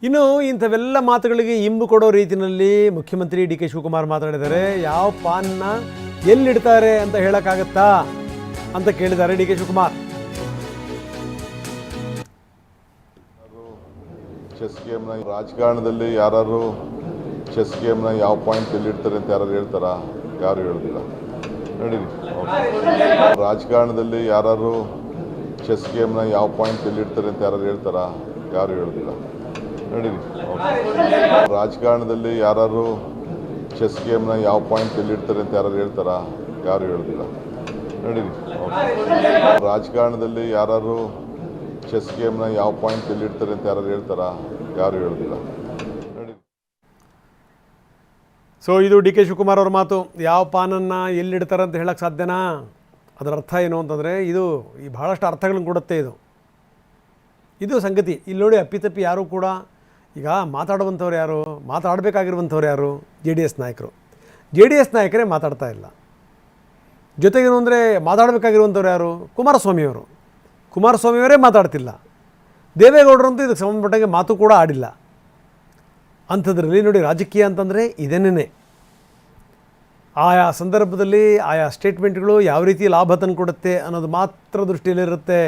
ಇನ್ನು ಇಂಥವೆಲ್ಲ ಮಾತುಗಳಿಗೆ ಇಂಬು ಕೊಡೋ ರೀತಿಯಲ್ಲಿ ಮುಖ್ಯಮಂತ್ರಿ ಡಿ ಕೆ ಶಿವಕುಮಾರ್ ಮಾತಾಡಿದ್ದಾರೆ. ಯಾವ ಪಾನ್ನ ಎಲ್ಲಿಡ್ತಾರೆ ಅಂತ ಹೇಳೋಕ್ಕಾಗತ್ತಾ ಅಂತ ಕೇಳಿದ್ದಾರೆ ಡಿ ಕೆ ಶಿವಕುಮಾರ್. ಚೆಸ್ ಗೇಮ್ನ ರಾಜಕಾರಣದಲ್ಲಿ ಯಾರು ಚೆಸ್ ಗೇಮ್ನ ಯಾವ ಪಾಯಿಂಟ್ ಎಲ್ಲಿಡ್ತಾರೆ ಅಂತ ಯಾರು ಹೇಳ್ತಾರಾ? ಯಾರು ಹೇಳೋದಿಲ್ಲ. ನಡೀರಿ. ರಾಜಕಾರಣದಲ್ಲಿ ಯಾರು ಚೆಸ್ ಗೇಮ್ನ ಯಾವ ಪಾಯಿಂಟ್ ಎಲ್ಲಿಡ್ತಾರೆ ಅಂತ ಯಾರು ಹೇಳ್ತಾರಾ? ಯಾರು ಹೇಳೋದಿಲ್ಲ. ನಡೀರಿ. ರಾಜಕಾರಣದಲ್ಲಿ ಯಾರು ಚೆಸ್ ಗೇಮ್ನ ಯಾವ ಪಾಯಿಂಟ್ ಎಲ್ಲಿಡ್ತಾರೆ ಅಂತ ಯಾರು ಹೇಳ್ತಾರಾ? ಯಾರು ಹೇಳೋದಿಲ್ಲ. ನಡೀರಿ. ರಾಜಕಾರಣದಲ್ಲಿ ಯಾರು ಚೆಸ್ ಗೇಮ್ನ ಯಾವ ಪಾಯಿಂಟ್ ಎಲ್ಲಿಡ್ತಾರೆ ಅಂತ ಯಾರು ಹೇಳ್ತಾರಾ? ಯಾರು ಹೇಳೋದಿಲ್ಲ. ಸೊ ಇದು ಡಿ ಕೆ ಶಿವಕುಮಾರ್ ಅವ್ರ ಮಾತು. ಯಾವ ಪಾನನ್ನು ಎಲ್ಲಿಡ್ತಾರೆ ಅಂತ ಹೇಳೋಕ್ಕೆ ಸಾಧ್ಯನಾ? ಅದರ ಅರ್ಥ ಏನು ಅಂತಂದರೆ ಇದು ಬಹಳಷ್ಟು ಅರ್ಥಗಳನ್ನು ಕೊಡುತ್ತೆ. ಇದು ಸಂಗತಿ. ಇಲ್ಲಿ ನೋಡಿ, ಅಪ್ಪಿತಪ್ಪಿ ಯಾರೂ ಕೂಡ ಈಗ ಮಾತಾಡುವಂಥವ್ರು ಯಾರು, ಮಾತಾಡಬೇಕಾಗಿರುವಂಥವ್ರು ಯಾರು? ಜೆ ಡಿ ಎಸ್ ನಾಯಕರು. ಜೆ ಡಿ ಎಸ್ ನಾಯಕರೇ ಮಾತಾಡ್ತಾ ಇಲ್ಲ. ಜೊತೆಗೇನು ಅಂದರೆ ಮಾತಾಡಬೇಕಾಗಿರುವಂಥವ್ರು ಯಾರು? ಕುಮಾರಸ್ವಾಮಿಯವರು. ಕುಮಾರಸ್ವಾಮಿಯವರೇ ಮಾತಾಡ್ತಿಲ್ಲ. ದೇವೇಗೌಡರಂತೂ ಇದಕ್ಕೆ ಸಂಬಂಧಪಟ್ಟಂಗೆ ಮಾತು ಕೂಡ ಆಡಿಲ್ಲ. ಅಂಥದ್ರಲ್ಲಿ ನೋಡಿ, ರಾಜಕೀಯ ಅಂತಂದರೆ ಇದೇನೇ. ಆಯಾ ಸಂದರ್ಭದಲ್ಲಿ ಆಯಾ ಸ್ಟೇಟ್ಮೆಂಟ್ಗಳು ಯಾವ ರೀತಿ ಲಾಭ ತಂದುಕೊಡುತ್ತೆ ಅನ್ನೋದು ಮಾತ್ರ ದೃಷ್ಟಿಯಲ್ಲಿರುತ್ತೆ.